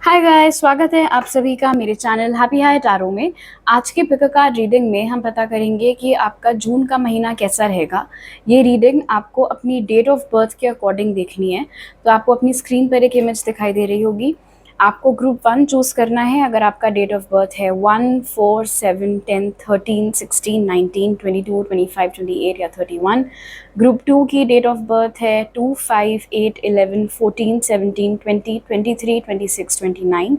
Hi guys, स्वागत है आप सभी का मेरे चैनल हैप्पी हाई टैरो में। आज के पिक कार्ड रीडिंग में हम पता करेंगे कि आपका जून का महीना कैसा रहेगा। ये रीडिंग आपको अपनी डेट ऑफ बर्थ के अकॉर्डिंग देखनी है। तो आपको अपनी स्क्रीन पर एक इमेज दिखाई दे रही होगी। आपको ग्रुप 1 चूज़ करना है अगर आपका डेट ऑफ बर्थ है 1, 4, 7, 10, 13, 16, 19, 22, 25, 28 या 31। ग्रुप 2 की डेट ऑफ बर्थ है 2, 5, 8, 11, 14, 17, 20, 23, 26, 29।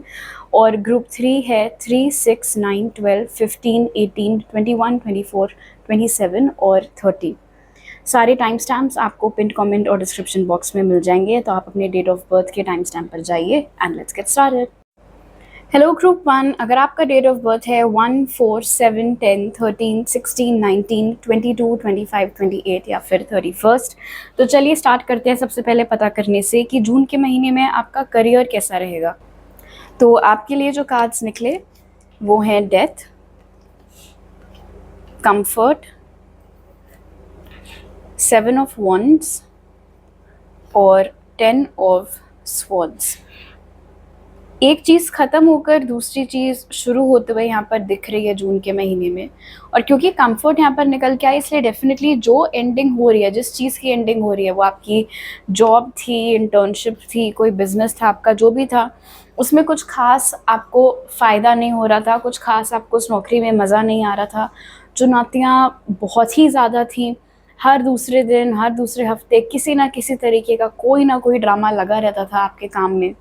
और ग्रुप 3 है 3, 6, 9, 12, 15, 18, 21, 24, 27 और 30। सारे टाइम स्टैम्प्स आपको पिन कमेंट और डिस्क्रिप्शन बॉक्स में मिल जाएंगे, तो आप अपने डेट ऑफ बर्थ के टाइम स्टैम्प पर जाइए and let's get started. Hello group 1, अगर आपका डेट ऑफ बर्थ है 1, 4, 7, 10, 13, 16, 19, 22, 25, 28 या फिर 31, तो चलिए स्टार्ट करते हैं सबसे पहले पता करने से कि जून के महीने में आपका करियर कैसा रहेगा। तो आपके लिए जो कार्ड्स निकले वो हैं डेथ, कंफर्ट, 7 ऑफ वॉन्ड्स और 10 ऑफ स्वॉर्ड्स। एक चीज़ ख़त्म होकर दूसरी चीज़ शुरू होते हुए यहाँ पर दिख रही है जून के महीने में। और क्योंकि कंफर्ट यहाँ पर निकल के आया, इसलिए डेफिनेटली जो एंडिंग हो रही है, जिस चीज़ की एंडिंग हो रही है, वो आपकी जॉब थी, इंटर्नशिप थी, कोई बिजनेस था आपका, जो भी था, उसमें कुछ खास आपको फ़ायदा नहीं हो रहा था, कुछ खास आपको उस नौकरी में मज़ा नहीं आ रहा था। चुनौतियाँ बहुत ही ज़्यादा थी। हर दूसरे दिन, हर दूसरे हफ्ते किसी ना किसी तरीके का कोई ना कोई ड्रामा लगा रहता था आपके काम में।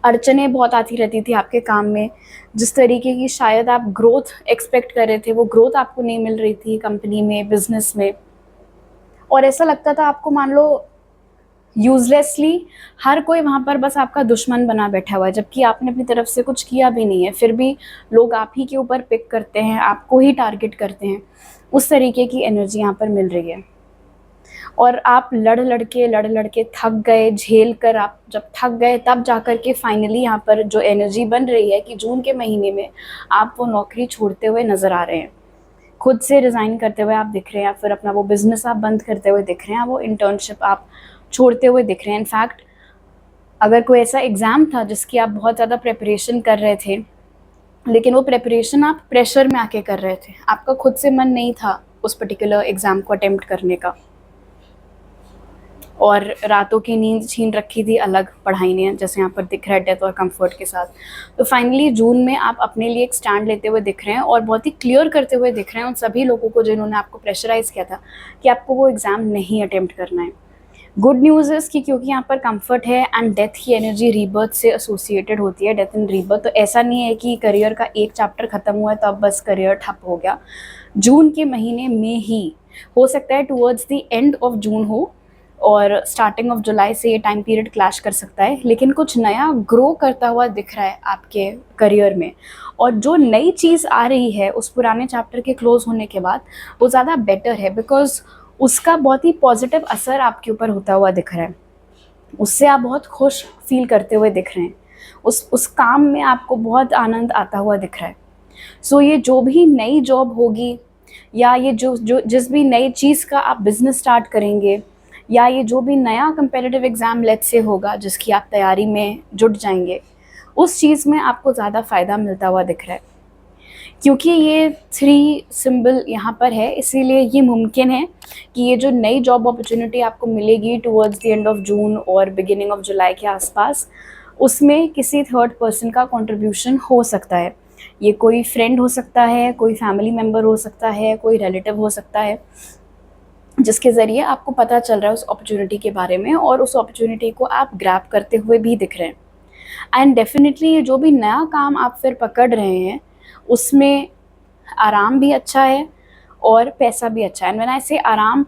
अड़चनें बहुत आती रहती थी आपके काम में। जिस तरीके की शायद आप ग्रोथ एक्सपेक्ट कर रहे थे, वो ग्रोथ आपको नहीं मिल रही थी कंपनी में, बिजनेस में। और ऐसा लगता था आपको, मान लो यूजलेसली हर कोई वहाँ पर बस आपका दुश्मन बना बैठा हुआ है, जबकि आपने अपनी तरफ से कुछ किया भी नहीं है, फिर भी लोग आप ही के ऊपर पिक करते हैं, आपको ही टारगेट करते हैं। उस तरीके की एनर्जी यहाँ पर मिल रही है। और आप लड़ लड़ के थक गए, झेल कर आप जब थक गए, तब जाकर के फाइनली यहाँ पर जो एनर्जी बन रही है कि जून के महीने में आप वो नौकरी छोड़ते हुए नज़र आ रहे हैं, खुद से रिज़ाइन करते हुए आप दिख रहे हैं, या फिर अपना वो बिज़नेस आप बंद करते हुए दिख रहे हैं, वो इंटर्नशिप आप छोड़ते हुए दिख रहे हैं। इनफैक्ट अगर कोई ऐसा एग्ज़ाम था जिसकी आप बहुत ज़्यादा प्रिपरेशन कर रहे थे, लेकिन वो प्रिपरेशन आप प्रेशर में आके कर रहे थे, आपका खुद से मन नहीं था उस पर्टिकुलर एग्ज़ाम को अटेम्प्ट करने का, और रातों की नींद छीन रखी थी अलग पढ़ाई ने, जैसे यहाँ पर दिख रहा है डेथ और कंफर्ट के साथ। तो फाइनली जून में आप अपने लिए एक स्टैंड लेते हुए दिख रहे हैं और बहुत ही क्लियर करते हुए दिख रहे हैं उन सभी लोगों को जिन्होंने आपको प्रेशराइज किया था कि आपको वो एग्ज़ाम नहीं अटेम्प्ट करना है। गुड न्यूज़ इज़ कि क्योंकि यहाँ पर कंफर्ट है एंड डेथ की एनर्जी रीबर्थ से एसोसिएटेड होती है, डेथ एंड रीबर्थ, तो ऐसा नहीं है कि करियर का एक चैप्टर ख़त्म हुआ है तो अब बस करियर ठप हो गया। जून के महीने में ही हो सकता है towards the end of June हो और स्टार्टिंग ऑफ जुलाई से ये टाइम पीरियड क्लैश कर सकता है, लेकिन कुछ नया ग्रो करता हुआ दिख रहा है आपके करियर में। और जो नई चीज़ आ रही है उस पुराने चैप्टर के क्लोज होने के बाद, वो ज़्यादा बेटर है, बिकॉज उसका बहुत ही पॉजिटिव असर आपके ऊपर होता हुआ दिख रहा है। उससे आप बहुत खुश फील करते हुए दिख रहे हैं, उस काम में आपको बहुत आनंद आता हुआ दिख रहा है। सो ये जो भी नई जॉब होगी, या ये जो जो जिस भी नई चीज़ का आप बिज़नेस स्टार्ट करेंगे, या ये जो भी नया कंपेटिटिव एग्ज़ाम लेट्स से होगा जिसकी आप तैयारी में जुट जाएंगे, उस चीज़ में आपको ज़्यादा फ़ायदा मिलता हुआ दिख रहा है। क्योंकि ये 3 सिंबल यहाँ पर है, इसीलिए ये मुमकिन है कि ये जो नई जॉब अपॉर्चुनिटी आपको मिलेगी towards the end of June और बिगिनिंग ऑफ जुलाई के आसपास, उसमें किसी थर्ड पर्सन का कंट्रीब्यूशन हो सकता है। ये कोई फ्रेंड हो सकता है, कोई फैमिली मेम्बर हो सकता है, कोई रिलेटिव हो सकता है, जिसके ज़रिए आपको पता चल रहा है उस अपॉर्चुनिटी के बारे में और उस अपॉर्चुनिटी को आप ग्रैब करते हुए भी दिख रहे हैं। एंड डेफिनेटली ये जो भी नया काम आप फिर पकड़ रहे हैं, उसमें आराम भी अच्छा है और पैसा भी अच्छा है। एंड व्हेन आई से आराम,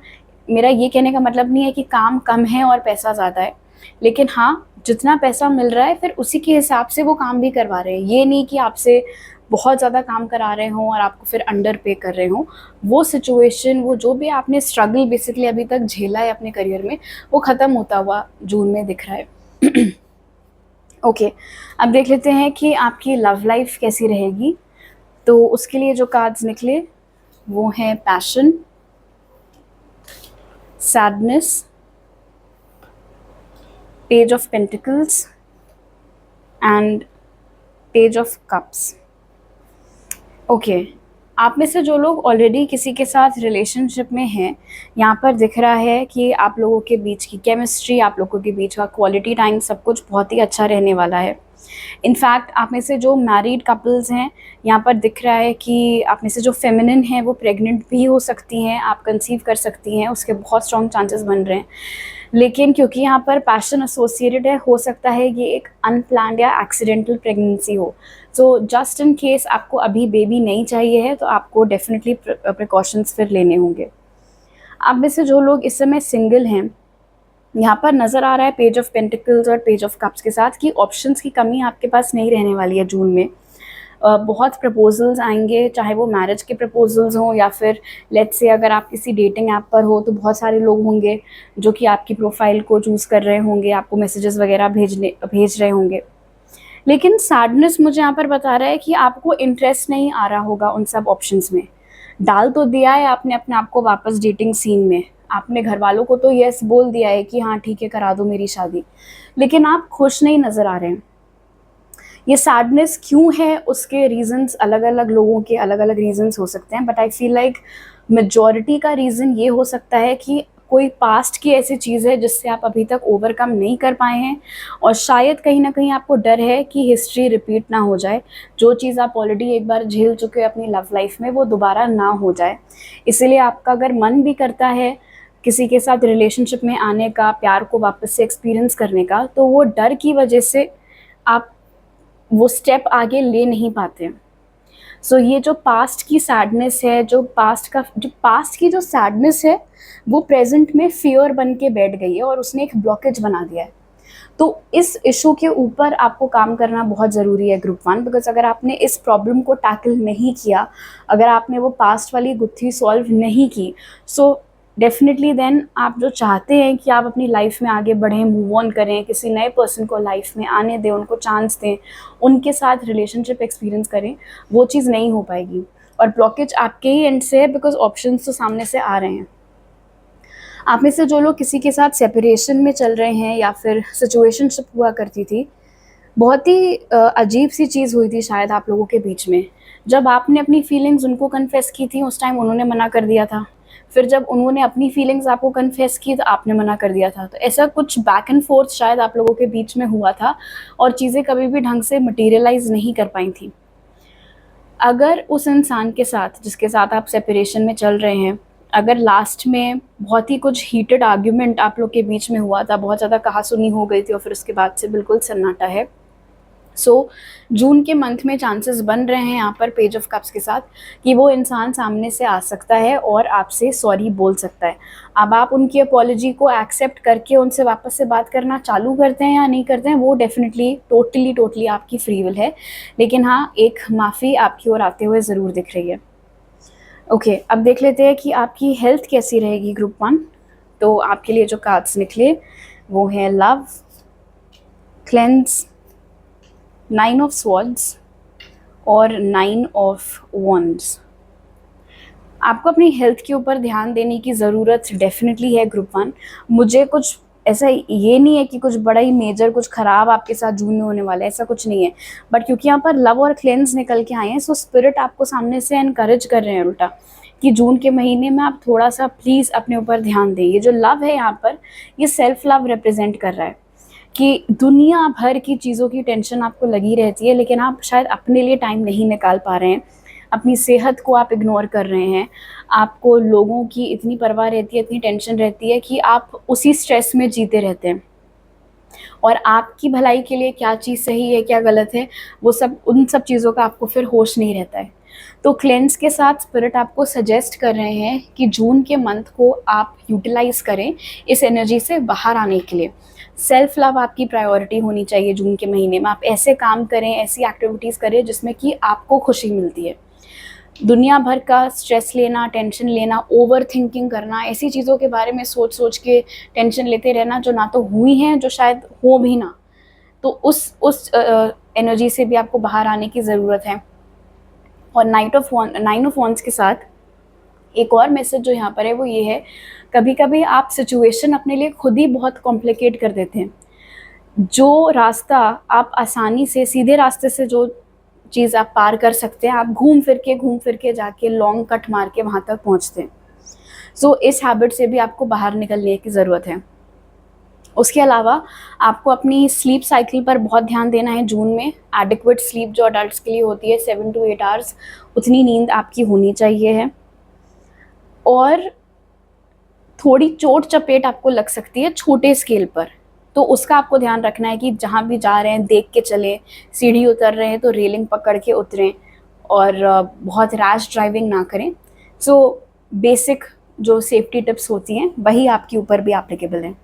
मेरा ये कहने का मतलब नहीं है कि काम कम है और पैसा ज़्यादा है, लेकिन हाँ, जितना पैसा मिल रहा है फिर उसी के हिसाब से वो काम भी करवा रहे हैं। ये नहीं कि आपसे बहुत ज़्यादा काम करा रहे हों और आपको फिर अंडर पे कर रहे हों। वो सिचुएशन, वो जो भी आपने स्ट्रगल बेसिकली अभी तक झेला है अपने करियर में, वो ख़त्म होता हुआ जून में दिख रहा है। ओके, अब देख लेते हैं कि आपकी लव लाइफ कैसी रहेगी। तो उसके लिए जो कार्ड्स निकले वो हैं passion, sadness, page of pentacles and page of cups. Okay, आप में से जो लोग ऑलरेडी किसी के साथ रिलेशनशिप में हैं, यहाँ पर दिख रहा है कि आप लोगों के बीच की केमिस्ट्री, आप लोगों के बीच का क्वालिटी टाइम सब कुछ बहुत ही अच्छा रहने वाला है। इनफैक्ट आप में से जो मैरिड कपल्स हैं, यहाँ पर दिख रहा है कि आप में से जो फेमिनिन है वो प्रेग्नेंट भी हो सकती हैं, आप कंसीव कर सकती हैं, उसके बहुत स्ट्रॉन्ग चांसेस बन रहे हैं। लेकिन क्योंकि यहाँ पर पैशन एसोसिएटेड है, हो सकता है ये एक अनप्लान्ड या एक्सीडेंटल प्रेगनेंसी हो। सो जस्ट इन केस आपको अभी बेबी नहीं चाहिए है तो आपको डेफिनेटली प्रिकॉशंस फिर लेने होंगे। आप में से जो लोग इस समय सिंगल हैं, यहाँ पर नज़र आ रहा है पेज ऑफ पेंटिकल्स और पेज ऑफ कप्स के साथ कि ऑप्शंस की कमी आपके पास नहीं रहने वाली है जून में। बहुत प्रपोजल्स आएंगे, चाहे वो मैरिज के प्रपोजल्स हों या फिर लेट्स से अगर आप किसी डेटिंग ऐप पर हो तो बहुत सारे लोग होंगे जो कि आपकी प्रोफाइल को चूज़ कर रहे होंगे, आपको मैसेजेस वगैरह भेज रहे होंगे। लेकिन सैडनेस मुझे यहाँ पर बता रहा है कि आपको इंटरेस्ट नहीं आ रहा होगा उन सब ऑप्शंस में। डाल तो दिया है आपने अपने आप को वापस डेटिंग सीन में, आपने घर वालों को तो यस बोल दिया है कि हाँ ठीक है करा दो मेरी शादी, लेकिन आप खुश नहीं नज़र आ रहे हैं। ये सैडनेस क्यों है, उसके रीजंस अलग अलग लोगों के अलग अलग रीजंस हो सकते हैं, but I feel like majority का रीज़न ये हो सकता है कि कोई पास्ट की ऐसी चीज़ है जिससे आप अभी तक ओवरकम नहीं कर पाए हैं, और शायद कहीं ना कहीं आपको डर है कि हिस्ट्री रिपीट ना हो जाए, जो चीज़ आप ऑलरेडी एक बार झेल चुके हो अपनी लव लाइफ में वो दोबारा ना हो जाए। इसीलिए आपका अगर मन भी करता है किसी के साथ रिलेशनशिप में आने का, प्यार को वापस से एक्सपीरियंस करने का, तो वो डर की वजह से आप वो स्टेप आगे ले नहीं पाते। सो ये जो पास्ट की सैडनेस है, जो पास्ट की जो सैडनेस है वो प्रेजेंट में फियर बन के बैठ गई है और उसने एक ब्लॉकेज बना दिया है। तो इस इशू के ऊपर आपको काम करना बहुत ज़रूरी है ग्रुप 1, बिकॉज अगर आपने इस प्रॉब्लम को टैकल नहीं किया, अगर आपने वो पास्ट वाली गुत्थी सॉल्व नहीं की, सो डेफिनेटली देन आप जो चाहते हैं कि आप अपनी लाइफ में आगे बढ़ें, मूव ऑन करें, किसी नए पर्सन को लाइफ में आने दें, उनको चांस दें, उनके साथ रिलेशनशिप एक्सपीरियंस करें, वो चीज़ नहीं हो पाएगी। और ब्लॉकेज आपके ही एंड से है, बिकॉज ऑप्शंस तो सामने से आ रहे हैं। आप में से जो लोग किसी के साथ सेपरेशन में चल रहे हैं या फिर सिचुएशनशिप हुआ करती थी, बहुत ही अजीब सी चीज़ हुई थी शायद आप लोगों के बीच में। जब आपने अपनी फीलिंग्स उनको कन्फेस की थी उस टाइम उन्होंने मना कर दिया था, फिर जब उन्होंने अपनी फीलिंग्स आपको कन्फेस की तो आपने मना कर दिया था। तो ऐसा कुछ बैक एंड फोर्थ शायद आप लोगों के बीच में हुआ था और चीज़ें कभी भी ढंग से मटीरियलाइज नहीं कर पाई थी। अगर उस इंसान के साथ जिसके साथ आप सेपरेशन में चल रहे हैं, अगर लास्ट में बहुत ही कुछ हीटेड आर्ग्यूमेंट आप लोग के बीच में हुआ था, बहुत ज़्यादा कहासुनी हो गई थी और फिर उसके बाद से बिल्कुल सन्नाटा है, सो जून के मंथ में चांसेस बन रहे हैं यहाँ पर पेज ऑफ कप्स के साथ कि वो इंसान सामने से आ सकता है और आपसे सॉरी बोल सकता है। अब आप उनकी अपॉलॉजी को एक्सेप्ट करके उनसे वापस से बात करना चालू करते हैं या नहीं करते हैं, वो डेफिनेटली टोटली आपकी फ्री विल है, लेकिन हाँ एक माफ़ी आपकी ओर आते हुए ज़रूर दिख रही है। ओके, अब देख लेते हैं कि आपकी हेल्थ कैसी रहेगी ग्रुप 1। तो आपके लिए जो कार्ड्स निकले वो हैं लव, क्लेंस, 9 ऑफ स्वॉर्ड्स और 9 ऑफ वॉन्ड्स। आपको अपनी हेल्थ के ऊपर ध्यान देने की ज़रूरत डेफिनेटली है ग्रुप 1। मुझे कुछ ऐसा ये नहीं है कि कुछ बड़ा ही मेजर कुछ ख़राब आपके साथ जून में होने वाला है, ऐसा कुछ नहीं है, बट क्योंकि यहाँ पर लव और क्लेंस निकल के आए हैं, सो स्पिरिट आपको सामने से एनकरेज कर रहे हैं उल्टा कि जून के महीने में आप थोड़ा सा प्लीज़ अपने ऊपर ध्यान दें। ये जो लव है यहाँ पर, ये सेल्फ लव रिप्रेजेंट कर रहा है कि दुनिया भर की चीज़ों की टेंशन आपको लगी रहती है, लेकिन आप शायद अपने लिए टाइम नहीं निकाल पा रहे हैं, अपनी सेहत को आप इग्नोर कर रहे हैं, आपको लोगों की इतनी परवाह रहती है, इतनी टेंशन रहती है कि आप उसी स्ट्रेस में जीते रहते हैं, और आपकी भलाई के लिए क्या चीज़ सही है क्या गलत है वो सब, उन सब चीज़ों का आपको फिर होश नहीं रहता है। तो क्लेंस के साथ स्पिरिट आपको सजेस्ट कर रहे हैं कि जून के मंथ को आप यूटिलाइज़ करें इस एनर्जी से बाहर आने के लिए। सेल्फ लव आपकी प्रायोरिटी होनी चाहिए जून के महीने में। आप ऐसे काम करें, ऐसी एक्टिविटीज़ करें जिसमें कि आपको खुशी मिलती है। दुनिया भर का स्ट्रेस लेना, टेंशन लेना, ओवर थिंकिंग करना, ऐसी चीज़ों के बारे में सोच सोच के टेंशन लेते रहना जो ना तो हुई हैं, जो शायद हो भी ना, तो उस एनर्जी से भी आपको बाहर आने की ज़रूरत है। और 9 ऑफ वॉन्ड्स के साथ एक और मैसेज जो यहाँ पर है वो ये है, कभी कभी आप सिचुएशन अपने लिए खुद ही बहुत कॉम्प्लिकेट कर देते हैं। जो रास्ता आप आसानी से सीधे रास्ते से जो चीज़ आप पार कर सकते हैं, आप घूम फिर के जाके लॉन्ग कट मार के वहाँ तक पहुँचते हैं। सो इस हैबिट से भी आपको बाहर निकलने की ज़रूरत है। उसके अलावा आपको अपनी स्लीप साइकिल पर बहुत ध्यान देना है जून में। एडिक्वेट स्लीप जो अडल्ट्स के लिए होती है 7 to 8 आवर्स, उतनी नींद आपकी होनी चाहिए है। और थोड़ी चोट चपेट आपको लग सकती है छोटे स्केल पर, तो उसका आपको ध्यान रखना है कि जहाँ भी जा रहे हैं देख के चलें, सीढ़ी उतर रहे हैं तो रेलिंग पकड़ के उतरें और बहुत रैश ड्राइविंग ना करें। सो बेसिक जो सेफ्टी टिप्स होती हैं वही आपके ऊपर भी एप्लीकेबल हैं।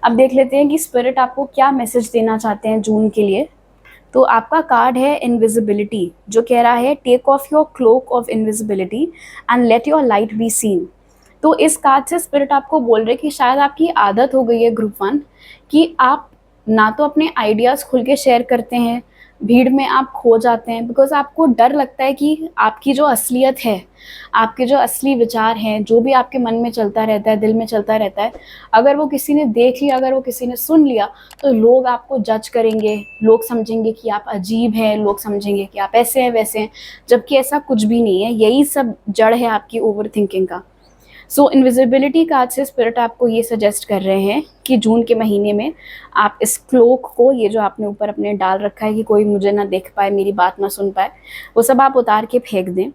अब देख लेते हैं कि स्पिरिट आपको क्या मैसेज देना चाहते हैं जून के लिए। तो आपका कार्ड है इनविजिबिलिटी, जो कह रहा है take off your cloak of invisibility and let your light be seen. तो इस कार्ड से स्पिरिट आपको बोल रहे कि शायद आपकी आदत हो गई है ग्रुप 1 कि आप ना तो अपने आइडियाज़ खुल के शेयर करते हैं, भीड़ में आप खो जाते हैं बिकॉज आपको डर लगता है कि आपकी जो असलियत है, आपके जो असली विचार हैं, जो भी आपके मन में चलता रहता है, दिल में चलता रहता है, अगर वो किसी ने देख लिया, अगर वो किसी ने सुन लिया, तो लोग आपको जज करेंगे, लोग समझेंगे कि आप अजीब हैं, लोग समझेंगे कि आप ऐसे हैं वैसे हैं, जबकि ऐसा कुछ भी नहीं है। यही सब जड़ है आपकी ओवर थिंकिंग का। सो इनविजिबिलिटी कार्ड से स्पिरिट आपको ये सजेस्ट कर रहे हैं कि जून के महीने में आप इस क्लोक को, ये जो आपने ऊपर अपने डाल रखा है कि कोई मुझे ना देख पाए, मेरी बात ना सुन पाए, वो सब आप उतार के फेंक दें।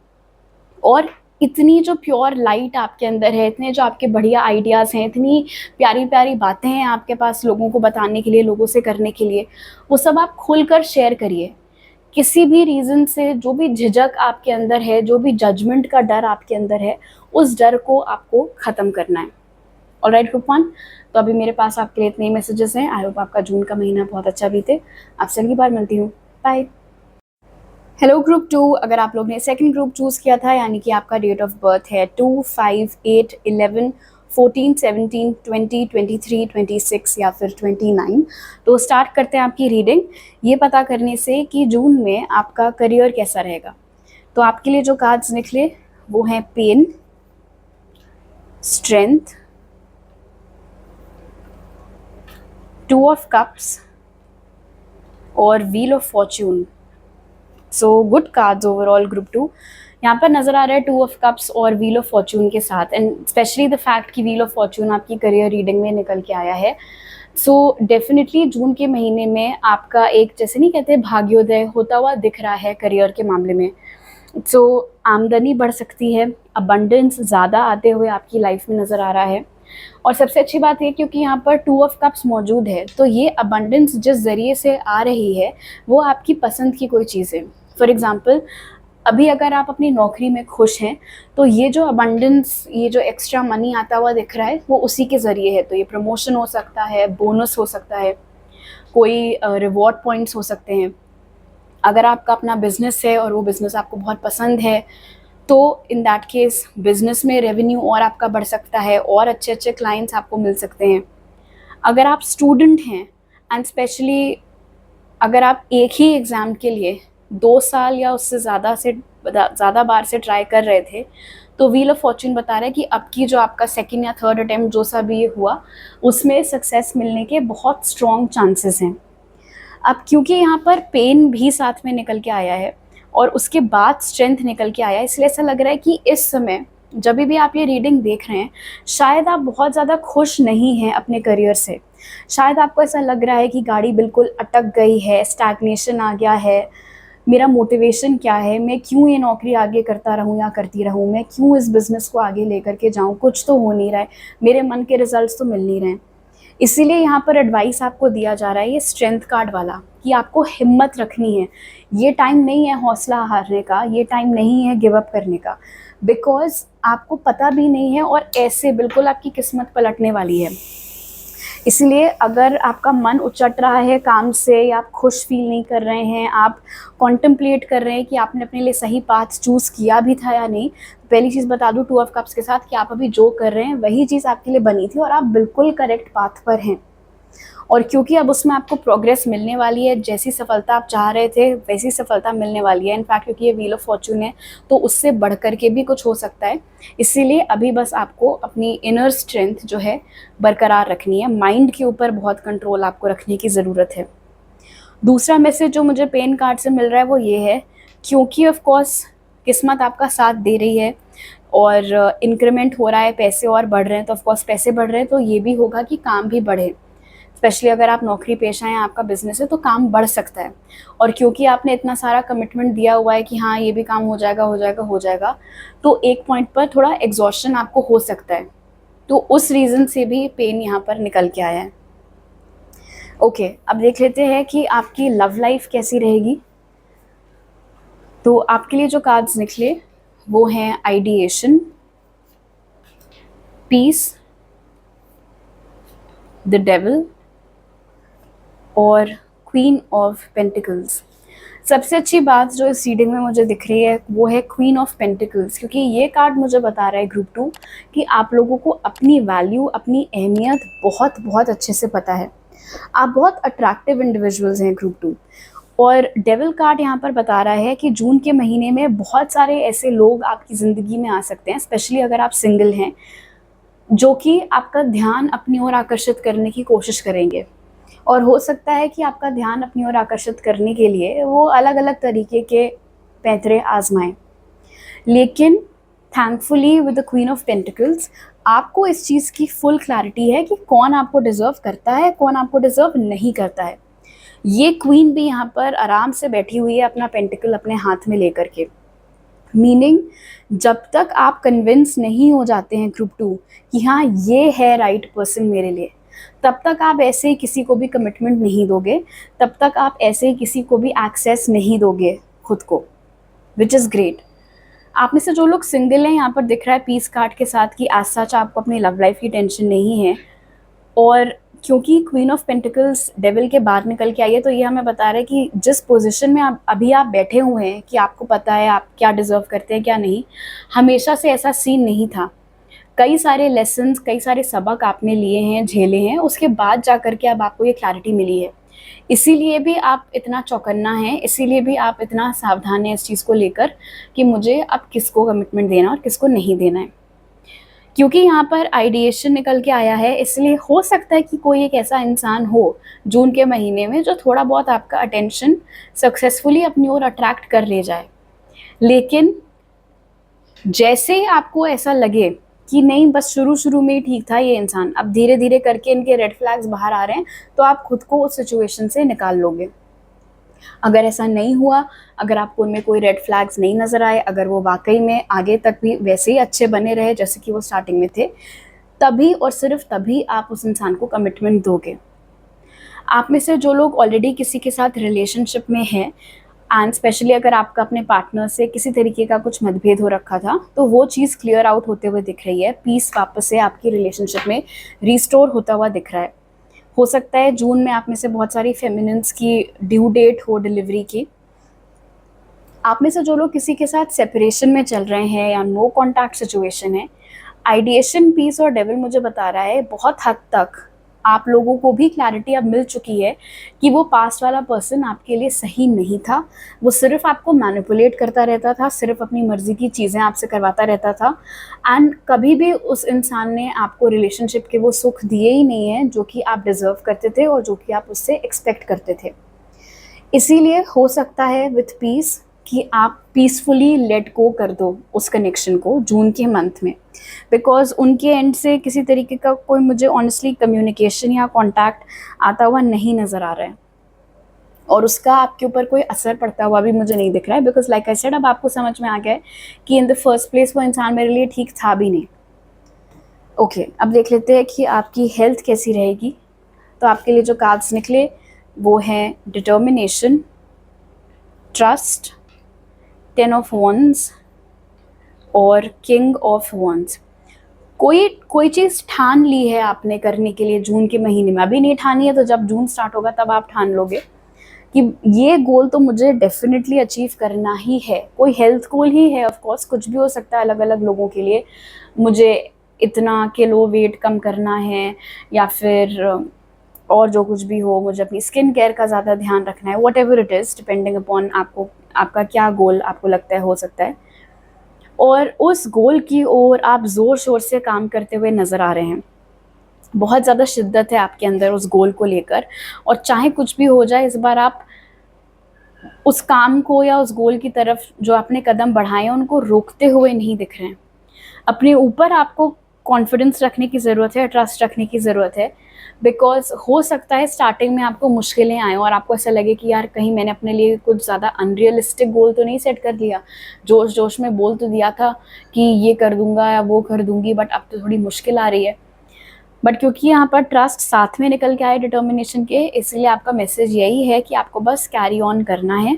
और इतनी जो प्योर लाइट आपके अंदर है, इतने जो आपके बढ़िया आइडियाज़ हैं, इतनी प्यारी प्यारी बातें हैं आपके पास लोगों को बताने के लिए, लोगों से करने के लिए, वो सब आप खुलकर शेयर करिए। किसी भी रीज़न से जो भी झिझक आपके अंदर है, जो भी जजमेंट का डर आपके अंदर है, उस डर को आपको ख़त्म करना है। ऑलराइट ग्रुप 1, तो अभी मेरे पास आपके लिए इतने मैसेजेस हैं। आई होप आपका जून का महीना बहुत अच्छा बीते। आपसे अगली बार मिलती हूँ। बाय। हेलो ग्रुप 2, अगर आप लोग ने सेकंड ग्रुप चूज़ किया था, यानी कि आपका डेट ऑफ बर्थ है 2, 5, 8, 11, 14, 17, 20, 23, 26 या फिर 29, तो स्टार्ट करते हैं आपकी रीडिंग ये पता करने से कि जून में आपका करियर कैसा रहेगा। तो आपके लिए जो कार्ड्स निकले वो हैं पेन, स्ट्रेंथ, 2 ऑफ कप्स और wheel of Fortune. So good cards overall group 2। यहाँ पर नज़र आ रहा है 2 ऑफ कप्स और व्हील ऑफ फॉर्च्यून के साथ, एंड स्पेशली द फैक्ट कि व्हील ऑफ फॉर्च्यून आपकी करियर रीडिंग में निकल के आया है। सो डेफिनेटली जून के महीने में आपका एक, जैसे नहीं कहते, भाग्योदय होता हुआ दिख रहा है करियर के मामले में। सो आमदनी बढ़ सकती है, अबंडेंस ज़्यादा आते हुए आपकी लाइफ में नज़र आ रहा है। और सबसे अच्छी बात है क्योंकि यहाँ पर 2 ऑफ कप्स मौजूद है, तो ये अबंडेंस जिस ज़रिए से आ रही है वो आपकी पसंद की कोई चीज़ है। फॉर एग्ज़ाम्पल, अभी अगर आप अपनी नौकरी में खुश हैं तो ये जो अबंडेंस, ये जो एक्स्ट्रा मनी आता हुआ दिख रहा है वो उसी के ज़रिए है। तो ये प्रमोशन हो सकता है, बोनस हो सकता है, कोई रिवॉर्ड पॉइंट्स हो सकते हैं। अगर आपका अपना बिज़नेस है और वो बिज़नेस आपको बहुत पसंद है तो इन दैट केस बिज़नेस में रेवेन्यू और आपका बढ़ सकता है और अच्छे अच्छे क्लाइंट्स आपको मिल सकते हैं। अगर आप स्टूडेंट हैं एंड स्पेशली अगर आप एक ही एग्ज़ाम के लिए 2 साल या उससे ज़्यादा बार से ट्राई कर रहे थे, तो व्हील ऑफ फॉर्च्यून बता रहा है कि अब की जो आपका सेकंड या थर्ड अटेम्प्ट जो सा भी हुआ उसमें सक्सेस मिलने के बहुत स्ट्रॉन्ग चांसेस हैं। अब क्योंकि यहाँ पर पेन भी साथ में निकल के आया है और उसके बाद स्ट्रेंथ निकल के आया है, इसलिए ऐसा लग रहा है कि इस समय जब भी आप ये रीडिंग देख रहे हैं शायद आप बहुत ज़्यादा खुश नहीं हैं अपने करियर से। शायद आपको ऐसा लग रहा है कि गाड़ी बिल्कुल अटक गई है, स्टैग्नेशन आ गया है, मेरा मोटिवेशन क्या है, मैं क्यों ये नौकरी आगे करता रहूँ या करती रहूँ, मैं क्यों इस बिज़नेस को आगे लेकर के जाऊँ, कुछ तो हो नहीं रहा है, मेरे मन के रिजल्ट्स तो मिल नहीं रहे हैं। इसीलिए यहाँ पर एडवाइस आपको दिया जा रहा है ये स्ट्रेंथ कार्ड वाला, कि आपको हिम्मत रखनी है। ये टाइम नहीं है हौसला हारने का, ये टाइम नहीं है गिव अप करने का, बिकॉज आपको पता भी नहीं है और ऐसे बिल्कुल आपकी किस्मत पलटने वाली है। इसलिए अगर आपका मन उचट रहा है काम से या आप खुश फील नहीं कर रहे हैं, आप कॉन्टम्पलेट कर रहे हैं कि आपने अपने लिए सही पाथ चूज़ किया भी था या नहीं, पहली चीज़ बता दूं 2 ऑफ कप्स के साथ कि आप अभी जो कर रहे हैं वही चीज़ आपके लिए बनी थी और आप बिल्कुल करेक्ट पाथ पर हैं। और क्योंकि अब उसमें आपको प्रोग्रेस मिलने वाली है, जैसी सफलता आप चाह रहे थे वैसी सफलता मिलने वाली है। इनफैक्ट क्योंकि ये व्हील ऑफ फॉर्चून है तो उससे बढ़ कर के भी कुछ हो सकता है। इसीलिए अभी बस आपको अपनी इनर स्ट्रेंथ जो है बरकरार रखनी है, माइंड के ऊपर बहुत कंट्रोल आपको रखने की ज़रूरत है। दूसरा मैसेज जो मुझे पेन कार्ड से मिल रहा है वो ये है, क्योंकि ऑफ कोर्स किस्मत आपका साथ दे रही है और इंक्रीमेंट हो रहा है, पैसे और बढ़ रहे हैं, तो ऑफ कोर्स पैसे बढ़ रहे हैं तो ये भी होगा कि काम भी बढ़े। स्पेशली अगर आप नौकरी पेशा हैं, आपका बिजनेस है, तो काम बढ़ सकता है। और क्योंकि आपने इतना सारा कमिटमेंट दिया हुआ है कि हाँ ये भी काम हो जाएगा हो जाएगा हो जाएगा, तो एक पॉइंट पर थोड़ा एग्जॉशन आपको हो सकता है। तो उस रीज़न से भी पेन यहाँ पर निकल के आया है। ओके, अब देख लेते हैं कि आपकी लव लाइफ कैसी रहेगी। तो आपके लिए जो कार्ड्स निकले वो हैं आइडिएशन, पीस, द डेविल और क्वीन ऑफ पेंटिकल्स। सबसे अच्छी बात जो इस रीडिंग में मुझे दिख रही है वो है क्वीन ऑफ पेंटिकल्स, क्योंकि ये कार्ड मुझे बता रहा है ग्रुप 2 कि आप लोगों को अपनी वैल्यू, अपनी अहमियत बहुत बहुत अच्छे से पता है। आप बहुत अट्रैक्टिव इंडिविजुअल्स हैं ग्रुप 2। और डेविल कार्ड यहाँ पर बता रहा है कि जून के महीने में बहुत सारे ऐसे लोग आपकी ज़िंदगी में आ सकते हैं, स्पेशली अगर आप सिंगल हैं, जो कि आपका ध्यान अपनी ओर आकर्षित करने की कोशिश करेंगे। और हो सकता है कि आपका ध्यान अपनी ओर आकर्षित करने के लिए वो अलग अलग तरीके के पैंतरे आजमाएं। लेकिन thankfully with the queen of pentacles आपको इस चीज़ की फुल क्लैरिटी है कि कौन आपको डिज़र्व करता है, कौन आपको डिज़र्व नहीं करता है। ये क्वीन भी यहाँ पर आराम से बैठी हुई है अपना पेंटिकल अपने हाथ में लेकर के। मीनिंग जब तक आप कन्विंस नहीं हो जाते हैं ग्रुप 2 कि हाँ ये है राइट पर्सन मेरे लिए, तब तक आप ऐसे ही किसी को भी कमिटमेंट नहीं दोगे, तब तक आप ऐसे ही किसी को भी एक्सेस नहीं दोगे खुद को, विच इज़ ग्रेट। आप में से जो लोग सिंगल हैं, यहाँ पर दिख रहा है पीस कार्ड के साथ कि एज सच आपको अपनी लव लाइफ की टेंशन नहीं है। और क्योंकि क्वीन ऑफ पेंटिकल्स डेविल के बाहर निकल के आई है, तो ये हमें बता रहा है कि जिस पोजीशन में आप अभी बैठे हुए हैं कि आपको पता है आप क्या डिज़र्व करते हैं क्या नहीं, हमेशा से ऐसा सीन नहीं था। कई सारे लेसन्स, कई सारे सबक आपने लिए हैं, झेले हैं, उसके बाद जा कर के अब आपको ये क्लैरिटी मिली है। इसीलिए भी आप इतना चौकन्ना हैं, इसीलिए भी आप इतना सावधान हैं इस चीज़ को लेकर कि मुझे अब किसको कमिटमेंट देना और किसको नहीं देना है। क्योंकि यहाँ पर आइडिएशन निकल के आया है, इसलिए हो सकता है कि कोई एक ऐसा इंसान हो जून के महीने में जो थोड़ा बहुत आपका अटेंशन सक्सेसफुली अपनी ओर अट्रैक्ट कर ले जाए। लेकिन जैसे ही आपको ऐसा लगे कि नहीं बस शुरू शुरू में ही ठीक था ये इंसान, अब धीरे धीरे करके इनके रेड फ्लैग्स बाहर आ रहे हैं, तो आप खुद को उस सिचुएशन से निकाल लोगे। अगर ऐसा नहीं हुआ, अगर आपको उनमें कोई रेड फ्लैग्स नहीं नज़र आए, अगर वो वाकई में आगे तक भी वैसे ही अच्छे बने रहे जैसे कि वो स्टार्टिंग में थे, तभी और सिर्फ तभी आप उस इंसान को कमिटमेंट दोगे। आप में से जो लोग ऑलरेडी किसी के साथ रिलेशनशिप में हैं, एंड स्पेशली अगर आपका अपने पार्टनर से किसी तरीके का कुछ मतभेद हो रखा था, तो वो चीज़ क्लियर आउट होते हुए दिख रही है। पीस वापस से आपकी रिलेशनशिप में रिस्टोर होता हुआ दिख रहा है। हो सकता है जून में आप में से बहुत सारी फेमिनिन्स की ड्यू डेट हो डिलीवरी की। आप में से जो लोग किसी के साथ सेपरेशन में चल रहे हैं या नो कॉन्टैक्ट सिचुएशन है, आइडिएशन, पीस और डेविल मुझे बता रहा है बहुत हद तक आप लोगों को भी क्लैरिटी अब मिल चुकी है कि वो पास्ट वाला पर्सन आपके लिए सही नहीं था। वो सिर्फ आपको मैनिपुलेट करता रहता था, सिर्फ अपनी मर्ज़ी की चीज़ें आपसे करवाता रहता था, एंड कभी भी उस इंसान ने आपको रिलेशनशिप के वो सुख दिए ही नहीं है जो कि आप डिज़र्व करते थे और जो कि आप उससे एक्सपेक्ट करते थे। इसीलिए हो सकता है विथ पीस कि आप पीसफुली लेट गो कर दो उस कनेक्शन को जून के मंथ में, बिकॉज उनके एंड से किसी तरीके का कोई मुझे ऑनेस्टली कम्युनिकेशन या कॉन्टैक्ट आता हुआ नहीं नज़र आ रहा है, और उसका आपके ऊपर कोई असर पड़ता हुआ भी मुझे नहीं दिख रहा है। बिकॉज लाइक आई सेड, अब आपको समझ में आ गया है कि इन द फर्स्ट प्लेस वो इंसान मेरे लिए ठीक था भी नहीं। ओके, अब देख लेते हैं कि आपकी हेल्थ कैसी रहेगी। तो आपके लिए जो कार्ड्स निकले वो हैं डिटर्मिनेशन, ट्रस्ट, 10 ऑफ वॉन्ड्स और किंग ऑफ वॉन्ड्स। कोई चीज़ ठान ली है आपने करने के लिए जून के महीने में, अभी नहीं ठानी है तो जब जून स्टार्ट होगा तब आप ठान लोगे कि ये गोल तो मुझे डेफिनेटली अचीव करना ही है। कोई हेल्थ गोल ही है, ऑफ कोर्स कुछ भी हो सकता है अलग अलग लोगों के लिए। मुझे इतना किलो वेट कम करना है, या फिर और जो कुछ भी हो, मुझे अपनी स्किन केयर का ज़्यादा ध्यान रखना है, what ever it is, depending upon आपको आपका क्या गोल आपको लगता है हो सकता है। और उस गोल की ओर आप ज़ोर शोर से काम करते हुए नज़र आ रहे हैं, बहुत ज़्यादा शिद्दत है आपके अंदर उस गोल को लेकर, और चाहे कुछ भी हो जाए इस बार आप उस काम को या उस गोल की तरफ जो आपने कदम बढ़ाए हैं उनको रोकते हुए नहीं दिख रहे हैं। अपने ऊपर आपको कॉन्फिडेंस रखने की ज़रूरत है, ट्रस्ट रखने की ज़रूरत है, बिकॉज़ हो सकता है स्टार्टिंग में आपको मुश्किलें आएँ और आपको ऐसा लगे कि यार कहीं मैंने अपने लिए कुछ ज़्यादा अनरियलिस्टिक गोल तो नहीं सेट कर दिया, जोश-जोश में बोल तो दिया था कि ये कर दूँगा या वो कर दूँगी, बट अब तो थोड़ी मुश्किल आ रही है। बट क्योंकि यहाँ पर ट्रस्ट साथ में निकल के आए डिटर्मिनेशन के, इसलिए आपका मैसेज यही है कि आपको बस कैरी ऑन करना है,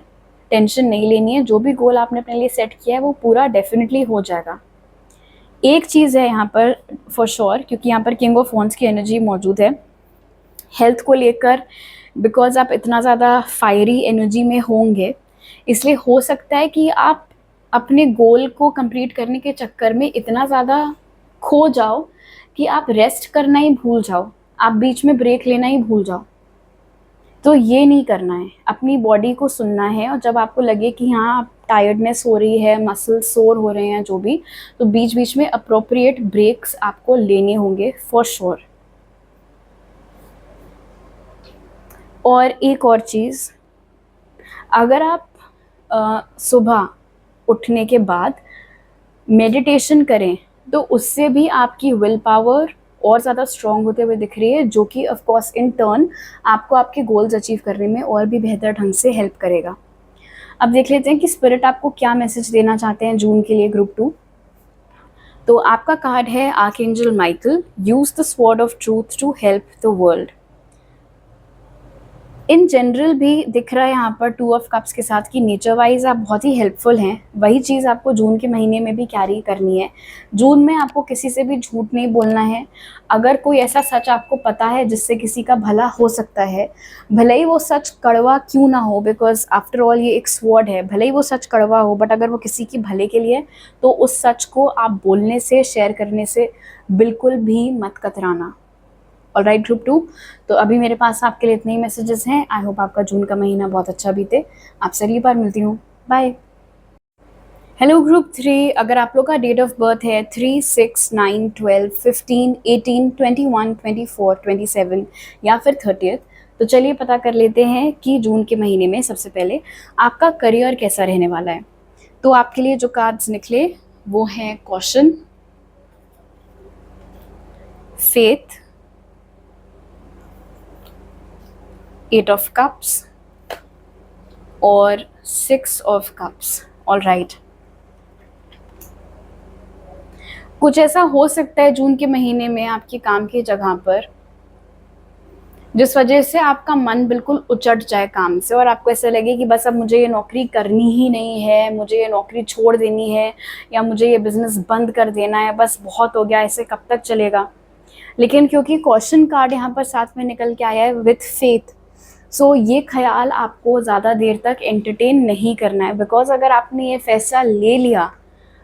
टेंशन नहीं लेनी है, जो भी गोल आपने अपने लिए सेट किया है वो पूरा डेफिनेटली हो जाएगा। एक चीज़ है यहाँ पर फॉर श्योर, क्योंकि यहाँ पर किंग ऑफ वॉन्ड्स की एनर्जी मौजूद है, हेल्थ को लेकर, बिकॉज आप इतना ज़्यादा फायरी एनर्जी में होंगे, इसलिए हो सकता है कि आप अपने गोल को कंप्लीट करने के चक्कर में इतना ज़्यादा खो जाओ कि आप रेस्ट करना ही भूल जाओ, आप बीच में ब्रेक लेना ही भूल जाओ। तो ये नहीं करना है, अपनी बॉडी को सुनना है, और जब आपको लगे कि हाँ आप टायर्डनेस हो रही है, मसल सोर हो रहे हैं जो भी, तो बीच बीच में अप्रोप्रिएट ब्रेक्स आपको लेने होंगे फॉर श्योर। और एक और चीज़, अगर आप सुबह उठने के बाद मेडिटेशन करें तो उससे भी आपकी विल पावर और ज़्यादा स्ट्रॉन्ग होते हुए दिख रही है, जो कि ऑफ कोर्स इन टर्न आपको आपके गोल्स अचीव करने में और भी बेहतर ढंग से हेल्प करेगा। अब देख लेते हैं कि स्पिरिट आपको क्या मैसेज देना चाहते हैं जून के लिए ग्रुप 2। तो आपका कार्ड है archangel Michael, use the sword of truth to help the world. In general भी दिख रहा है यहाँ पर 2 ऑफ कप्स के साथ कि नेचर वाइज आप बहुत ही हेल्पफुल हैं, वही चीज़ आपको जून के महीने में भी कैरी करनी है। जून में आपको किसी से भी झूठ नहीं बोलना है। अगर कोई ऐसा सच आपको पता है जिससे किसी का भला हो सकता है, भले ही वो सच कड़वा क्यों ना हो, बिकॉज आफ्टर ऑल ये एक स्वॉर्ड है, भले ही वो सच कड़वा हो, बट अगर वो किसी की भले के लिए, तो उस सच को आप बोलने से, शेयर करने से बिल्कुल भी मत कतराना। ऑलराइट ग्रुप 2, तो अभी मेरे पास आपके लिए इतने ही मैसेजेस हैं। आई होप आपका जून का महीना बहुत अच्छा बीते। आपसे अगली बार मिलती हूँ, बाय। हेलो ग्रुप 3, अगर आप लोग का डेट ऑफ बर्थ है 3, 6, 9, 12, 15, 18, 21, 24, 27 या फिर 30th, तो चलिए पता कर लेते हैं कि जून के महीने में सबसे पहले आपका करियर कैसा रहने वाला है। तो आपके लिए जो कार्ड्स निकले वो हैं कॉशन, फेथ, 8 ऑफ कप्स और 6 ऑफ कप्स। ऑलराइट, कुछ ऐसा हो सकता है जून के महीने में आपकी काम की जगह पर जिस वजह से आपका मन बिल्कुल उचट जाए काम से, और आपको ऐसा लगे कि बस अब मुझे ये नौकरी करनी ही नहीं है, मुझे ये नौकरी छोड़ देनी है, या मुझे ये बिज़नेस बंद कर देना है, बस बहुत हो गया, ऐसे कब तक चलेगा। लेकिन क्योंकि कॉशन कार्ड यहाँ पर साथ में निकल के आया है विथ फेथ, सो ये ख्याल आपको ज़्यादा देर तक एंटरटेन नहीं करना है, बिकॉज अगर आपने ये फैसला ले लिया,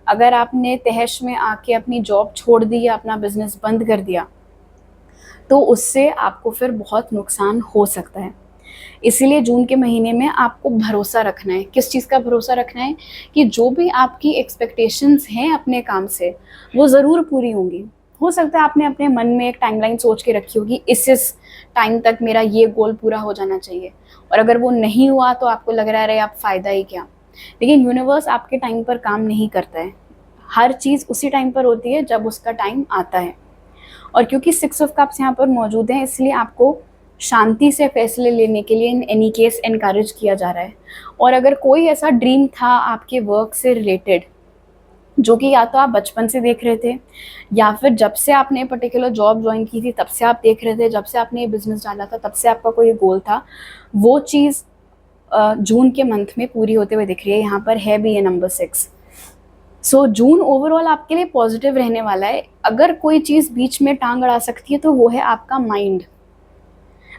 अगर आपने तहश में आके अपनी जॉब छोड़ दी या अपना बिजनेस बंद कर दिया, तो उससे आपको फिर बहुत नुकसान हो सकता है। इसीलिए जून के महीने में आपको भरोसा रखना है। किस चीज़ का भरोसा रखना है? कि जो भी आपकी एक्सपेक्टेशंस हैं अपने काम से, वो ज़रूर पूरी होंगी। हो सकता है आपने अपने मन में एक टाइमलाइन सोच के रखी होगी, इस टाइम तक मेरा ये गोल पूरा हो जाना चाहिए, और अगर वो नहीं हुआ तो आपको लग रहा है अरे अब फ़ायदा ही क्या। लेकिन यूनिवर्स आपके टाइम पर काम नहीं करता है, हर चीज़ उसी टाइम पर होती है जब उसका टाइम आता है। और क्योंकि 6 ऑफ कप्स यहाँ पर मौजूद हैं, इसलिए आपको शांति से फैसले लेने के लिए इन एनी केस एनकरेज किया जा रहा है। और अगर कोई ऐसा ड्रीम था आपके वर्क से रिलेटेड जो कि या तो आप बचपन से देख रहे थे, या फिर जब से आपने पर्टिकुलर जॉब ज्वाइन की थी तब से आप देख रहे थे, जब से आपने ये बिज़नेस डाला था तब से आपका कोई गोल था, वो चीज़ जून के मंथ में पूरी होते हुए दिख रही है। यहाँ पर है भी ये नंबर 6। सो जून ओवरऑल आपके लिए पॉजिटिव रहने वाला है। अगर कोई चीज़ बीच में टांग अड़ा सकती है तो वो है आपका माइंड,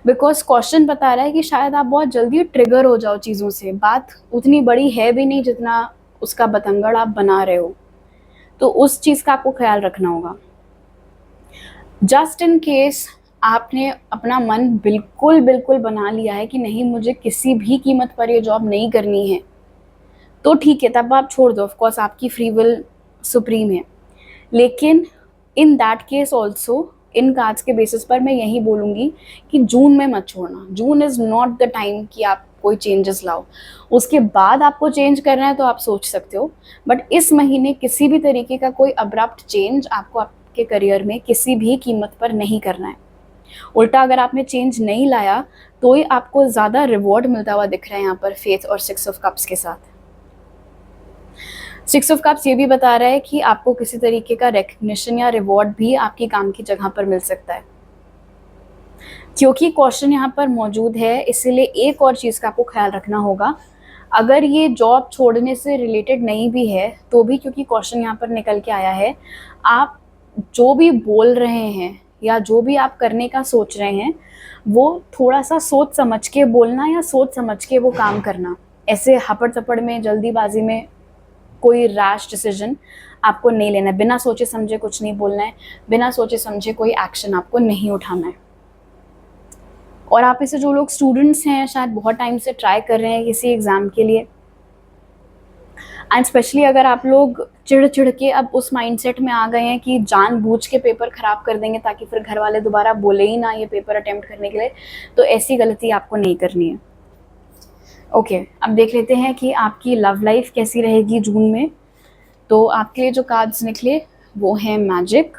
बिकॉज क्वेश्चन बता रहा है कि शायद आप बहुत जल्दी ट्रिगर हो जाओ चीज़ों से। बात उतनी बड़ी है भी नहीं जितना उसका बतंगड़ आप बना रहे हो, तो उस चीज़ का आपको ख्याल रखना होगा। जस्ट इन केस आपने अपना मन बिल्कुल बिल्कुल बना लिया है कि नहीं, मुझे किसी भी कीमत पर ये जॉब नहीं करनी है, तो ठीक है, तब आप छोड़ दो। ऑफ कोर्स आपकी फ्री विल सुप्रीम है, लेकिन in that case also, in cards के बेसिस पर मैं यही बोलूँगी कि जून में मत छोड़ना। जून इज़ नॉट द टाइम कि आप कोई चेंजेस लाओ। उसके बाद आपको चेंज करना है तो आप सोच सकते हो, बट इस महीने किसी भी तरीके का कोई अब्रप्ट चेंज आपको आपके करियर में किसी भी कीमत पर नहीं करना है। उल्टा अगर आपने चेंज नहीं लाया तो ही आपको ज़्यादा रिवॉर्ड मिलता हुआ दिख रहा है यहाँ पर फेथ और 6 ऑफ कप्स के साथ। 6 ऑफ कप्स ये भी बता रहा है कि आपको किसी तरीके का रिकग्निशन या रिवॉर्ड भी आपकी काम की जगह पर मिल सकता है। क्योंकि क्वेश्चन यहाँ पर मौजूद है, इसीलिए एक और चीज़ का आपको ख्याल रखना होगा। अगर ये जॉब छोड़ने से रिलेटेड नहीं भी है तो भी, क्योंकि क्वेश्चन यहाँ पर निकल के आया है, आप जो भी बोल रहे हैं या जो भी आप करने का सोच रहे हैं वो थोड़ा सा सोच समझ के बोलना या सोच समझ के वो काम करना। ऐसे हपड़ थपड़ में, जल्दीबाजी में कोई रैश डिसीजन आपको नहीं लेना है। बिना सोचे समझे कुछ नहीं बोलना है, बिना सोचे समझे कोई एक्शन आपको नहीं उठाना है। और आप इसे, जो लोग स्टूडेंट्स हैं, शायद बहुत टाइम से ट्राई कर रहे हैं किसी एग्ज़ाम के लिए, एंड स्पेशली अगर आप लोग चिढ़ चिढ़ के अब उस माइंडसेट में आ गए हैं कि जानबूझ के पेपर ख़राब कर देंगे ताकि फिर घर वाले दोबारा बोले ही ना ये पेपर अटेम्प्ट करने के लिए, तो ऐसी गलती आपको नहीं करनी है। ओके, अब देख लेते हैं कि आपकी लव लाइफ कैसी रहेगी जून में। तो आपके लिए जो कार्ड्स निकले वो हैं magic,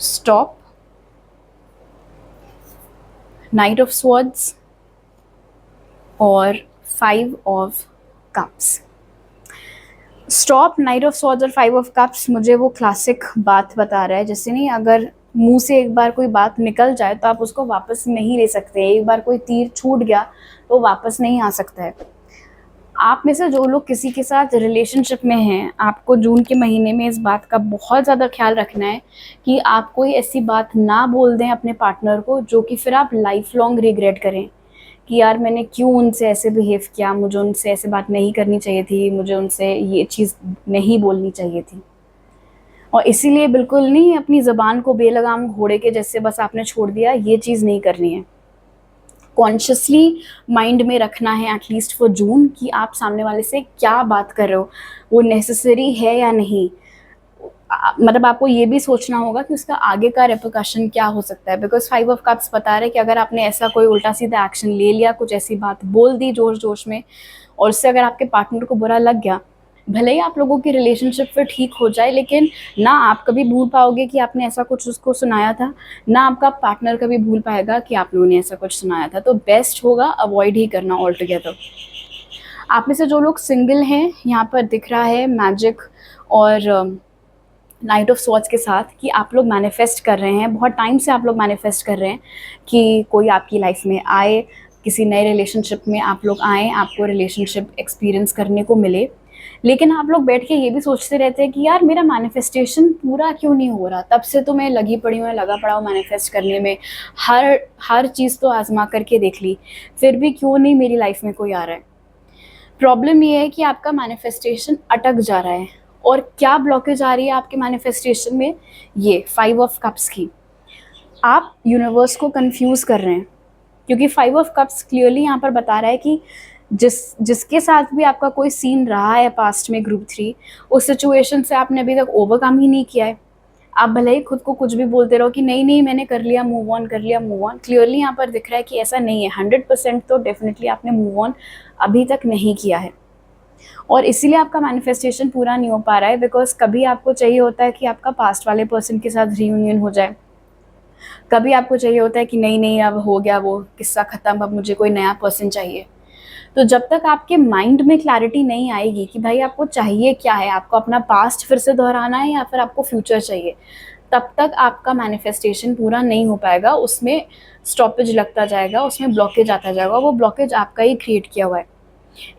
stop, night of swords और 5 of cups. Stop, night of swords और 5 ऑफ कप्स मुझे वो क्लासिक बात बता रहा है, जैसे नहीं, अगर मुंह से एक बार कोई बात निकल जाए तो आप उसको वापस नहीं ले सकते। एक बार कोई तीर छूट गया तो वापस नहीं आ सकता है। आप में से जो लोग किसी के साथ रिलेशनशिप में हैं, आपको जून के महीने में इस बात का बहुत ज़्यादा ख्याल रखना है कि आप कोई ऐसी बात ना बोल दें अपने पार्टनर को जो कि फिर आप लाइफ लॉन्ग रिग्रेट करें कि यार मैंने क्यों उनसे ऐसे बिहेव किया, मुझे उनसे ऐसे बात नहीं करनी चाहिए थी, मुझे उनसे ये चीज़ नहीं बोलनी चाहिए थी। और इसीलिए बिल्कुल नहीं अपनी ज़बान को बेलगाम घोड़े के जैसे बस आपने छोड़ दिया, ये चीज़ नहीं करनी है। कॉन्शियसली माइंड में रखना है एटलीस्ट फॉर जून कि आप सामने वाले से क्या बात कर रहे हो, वो नेसेसरी है या नहीं। मतलब आपको ये भी सोचना होगा कि उसका आगे का रिपरकशन क्या हो सकता है, बिकॉज 5 ऑफ कप्स बता रहे हैं कि अगर आपने ऐसा कोई उल्टा सीधा एक्शन ले लिया, कुछ ऐसी बात बोल दी जोश जोश में, और उससे अगर आपके पार्टनर को बुरा लग गया, भले ही आप लोगों की रिलेशनशिप फिर ठीक हो जाए, लेकिन ना आप कभी भूल पाओगे कि आपने ऐसा कुछ उसको सुनाया था, ना आपका पार्टनर कभी भूल पाएगा कि आप लोगों ने ऐसा कुछ सुनाया था। तो बेस्ट होगा अवॉइड ही करना ऑल टुगेदर। आप में से जो लोग सिंगल हैं, यहाँ पर दिख रहा है मैजिक और नाइट ऑफ स्वॉर्ड्स के साथ कि आप लोग मैनिफेस्ट कर रहे हैं, बहुत टाइम से आप लोग मैनिफेस्ट कर रहे हैं कि कोई आपकी लाइफ में आए, किसी नए रिलेशनशिप में आप लोग आएँ, आपको रिलेशनशिप एक्सपीरियंस करने को मिले। लेकिन आप लोग बैठ के ये भी सोचते रहते हैं कि यार मेरा मैनिफेस्टेशन पूरा क्यों नहीं हो रहा, तब से तो मैं लगी पड़ी हूँ, लगा पड़ा हूँ मैनिफेस्ट करने में, हर चीज़ तो आजमा करके देख ली, फिर भी क्यों नहीं मेरी लाइफ में कोई आ रहा है। प्रॉब्लम ये है कि आपका मैनिफेस्टेशन अटक जा रहा है। और क्या ब्लॉकेज आ रही है आपके मैनिफेस्टेशन में? ये 5 ऑफ कप्स की। आप यूनिवर्स को कंफ्यूज कर रहे हैं, क्योंकि 5 ऑफ कप्स क्लियरली यहाँ पर बता रहा है कि जिसके साथ भी आपका कोई सीन रहा है पास्ट में ग्रुप 3, उस सिचुएशन से आपने अभी तक ओवरकम ही नहीं किया है। आप भले ही खुद को कुछ भी बोलते रहो कि नहीं नहीं मैंने कर लिया, मूव ऑन कर लिया, मूव ऑन। क्लियरली यहाँ पर दिख रहा है कि ऐसा नहीं है। 100% तो डेफिनेटली आपने मूव ऑन अभी तक नहीं किया है, और इसीलिए आपका मैनिफेस्टेशन पूरा नहीं हो पा रहा है। बिकॉज कभी आपको चाहिए होता है कि आपका पास्ट वाले पर्सन के साथ रीयूनियन हो जाए, कभी आपको चाहिए होता है कि नहीं नहीं अब हो गया वो किस्सा ख़त्म, अब मुझे कोई नया पर्सन चाहिए। तो जब तक आपके माइंड में क्लैरिटी नहीं आएगी कि भाई आपको चाहिए क्या है, आपको अपना पास्ट फिर से दोहराना है या फिर आपको फ्यूचर चाहिए, तब तक आपका मैनिफेस्टेशन पूरा नहीं हो पाएगा। उसमें स्टॉपेज लगता जाएगा, उसमें ब्लॉकेज आता जाएगा, वो ब्लॉकेज आपका ही क्रिएट किया हुआ है।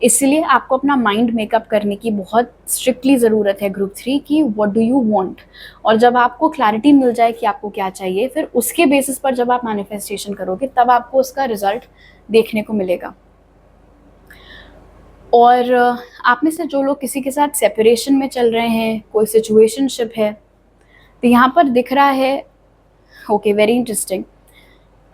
इसलिए आपको अपना माइंड मेकअप करने की बहुत स्ट्रिक्टली ज़रूरत है ग्रुप 3 की, व्हाट डू यू वांट। और जब आपको क्लैरिटी मिल जाए कि आपको क्या चाहिए, फिर उसके बेसिस पर जब आप मैनिफेस्टेशन करोगे तब आपको उसका रिजल्ट देखने को मिलेगा। और आप में से जो लोग किसी के साथ सेपरेशन में चल रहे हैं, कोई सिचुएशनशिप है, तो यहाँ पर दिख रहा है ओके, वेरी इंटरेस्टिंग।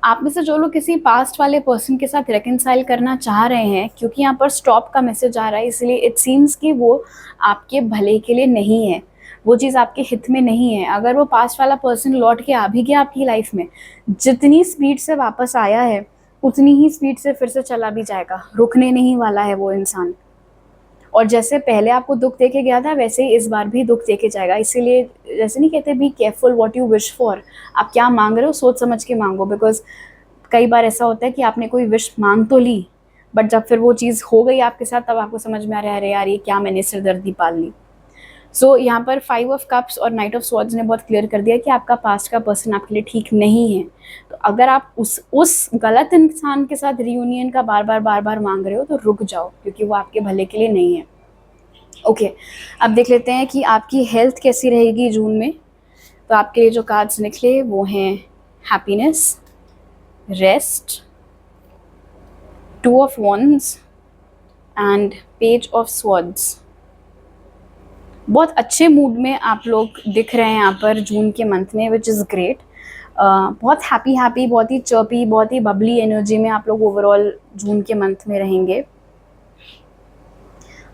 आप में से जो लोग किसी पास्ट वाले पर्सन के साथ रेकनसाइल करना चाह रहे हैं, क्योंकि यहाँ पर स्टॉप का मैसेज आ रहा है, इसलिए इट सीम्स कि वो आपके भले के लिए नहीं है, वो चीज़ आपके हित में नहीं है। अगर वो पास्ट वाला पर्सन लौट के आ भी गया आपकी लाइफ में, जितनी स्पीड से वापस आया है उतनी ही स्पीड से फिर से चला भी जाएगा, रुकने नहीं वाला है वो इंसान। और जैसे पहले आपको दुख दे के गया था, वैसे ही इस बार भी दुख दे के जाएगा। इसीलिए जैसे नहीं कहते, be careful what you wish for. आप क्या मांग रहे हो सोच समझ के मांगो, बिकॉज कई बार ऐसा होता है कि आपने कोई विश मांग तो ली, बट जब फिर वो चीज़ हो गई आपके साथ, तब आपको समझ में आ रहा है, अरे यार ये क्या मैंने सिरदर्दी पाल ली। सो यहाँ पर 5 ऑफ कप्स और नाइट ऑफ स्वॉर्ड्स ने बहुत क्लियर कर दिया कि आपका पास्ट का पर्सन आपके लिए ठीक नहीं है। तो अगर आप उस गलत इंसान के साथ रियूनियन का बार बार मांग रहे हो, तो रुक जाओ, क्योंकि वो आपके भले के लिए नहीं है। ओके, अब देख लेते हैं कि आपकी हेल्थ कैसी रहेगी जून में। तो आपके लिए जो कार्ड्स निकले वो हैं happiness, rest, 2 of wands and page of swords. बहुत अच्छे मूड में आप लोग दिख रहे हैं यहाँ पर जून के मंथ में, विच इज़ ग्रेट। बहुत हैप्पी, बहुत ही चर्पी, बहुत ही बबली एनर्जी में आप लोग ओवरऑल जून के मंथ में रहेंगे।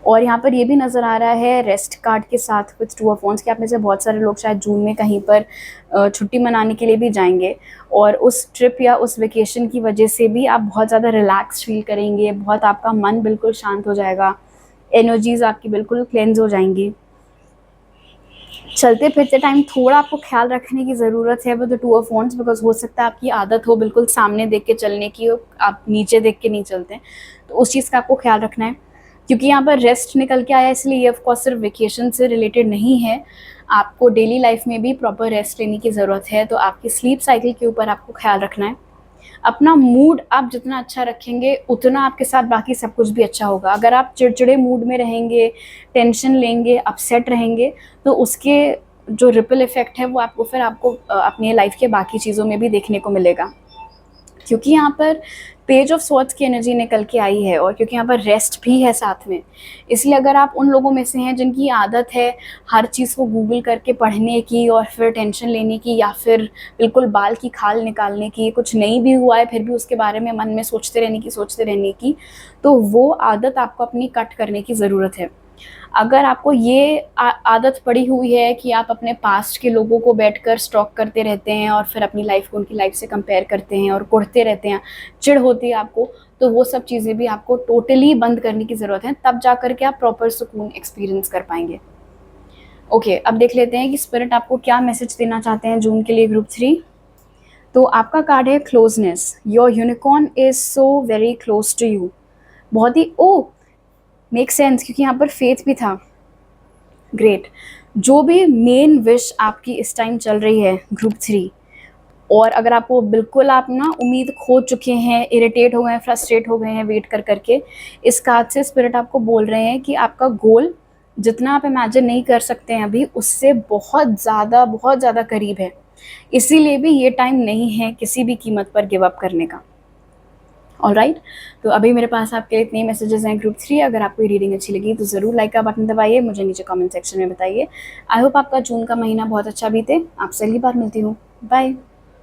और यहाँ पर ये भी नज़र आ रहा है रेस्ट कार्ड के साथ विथ 2 ऑफ वॉन्ड्स कि आप में से बहुत सारे लोग शायद जून में कहीं पर छुट्टी मनाने के लिए भी जाएंगे, और उस ट्रिप या उस वेकेशन की वजह से भी आप बहुत ज़्यादा रिलैक्स फील करेंगे, बहुत आपका मन बिल्कुल शांत हो जाएगा, एनर्जीज आपकी बिल्कुल क्लेंज हो जाएंगी। चलते फिरते टाइम थोड़ा आपको ख्याल रखने की ज़रूरत है विद 2 ऑफ वॉन्ड्स, बिकॉज हो सकता है आपकी आदत हो बिल्कुल सामने देख के चलने की, आप नीचे देख के नहीं चलते, तो उस चीज़ का आपको ख्याल रखना है। क्योंकि यहाँ पर रेस्ट निकल के आया, इसलिए ये ऑफकोर्स सिर्फ वेकेशन से रिलेटेड नहीं है, आपको डेली लाइफ में भी प्रॉपर रेस्ट लेने की ज़रूरत है। तो आपकी स्लीप साइकिल के ऊपर आपको ख्याल रखना है। अपना मूड आप जितना अच्छा रखेंगे, उतना आपके साथ बाकी सब कुछ भी अच्छा होगा। अगर आप चिड़चिड़े मूड में रहेंगे, टेंशन लेंगे, अपसेट रहेंगे, तो उसके जो रिपल इफ़ेक्ट है वो आपको फिर अपनी लाइफ के बाकी चीज़ों में भी देखने को मिलेगा। क्योंकि यहाँ पर पेज ऑफ स्वॉर्ड्स की एनर्जी निकल के आई है, और क्योंकि यहाँ पर रेस्ट भी है साथ में, इसलिए अगर आप उन लोगों में से हैं जिनकी आदत है हर चीज़ को गूगल करके पढ़ने की और फिर टेंशन लेने की, या फिर बिल्कुल बाल की खाल निकालने की, कुछ नहीं भी हुआ है फिर भी उसके बारे में मन में सोचते रहने की, तो वो आदत आपको अपनी कट करने की ज़रूरत है। अगर आपको ये आदत पड़ी हुई है कि आप अपने पास्ट के लोगों को बैठकर स्टॉक करते रहते हैं और फिर अपनी लाइफ को उनकी लाइफ से कंपेयर करते हैं और कुढ़ते रहते हैं, चिढ़ होती है आपको, तो वो सब चीज़ें भी आपको टोटली बंद करने की ज़रूरत है, तब जा कर के आप प्रॉपर सुकून एक्सपीरियंस कर पाएंगे। ओके, अब देख लेते हैं कि स्पिरिट आपको क्या मैसेज देना चाहते हैं जून के लिए ग्रुप 3। तो आपका कार्ड है closeness. Your unicorn is so very close to you. बहुत ही मेक सेंस, क्योंकि यहाँ पर फेथ भी था। ग्रेट। जो भी मेन विश आपकी इस टाइम चल रही है ग्रुप 3, और अगर आपको बिल्कुल आप ना उम्मीद खो चुके हैं, इरिटेट हो गए हैं, फ्रस्ट्रेट हो गए हैं वेट कर करके, इस कार्ड से स्पिरिट आपको बोल रहे हैं कि आपका गोल जितना आप इमेजिन नहीं कर सकते हैं अभी, उससे बहुत ज़्यादा करीब है। इसीलिए भी ये टाइम नहीं है किसी भी कीमत पर गिव अप करने का। ऑलराइट, तो अभी मेरे पास आपके लिए इतने मैसेजेस हैं ग्रुप 3। अगर आपको ये रीडिंग अच्छी लगी तो ज़रूर लाइक का बटन दबाइए, मुझे नीचे कमेंट सेक्शन में बताइए। आई होप आपका जून का महीना बहुत अच्छा बीते। आपसे अगली बार मिलती हूँ। बाय।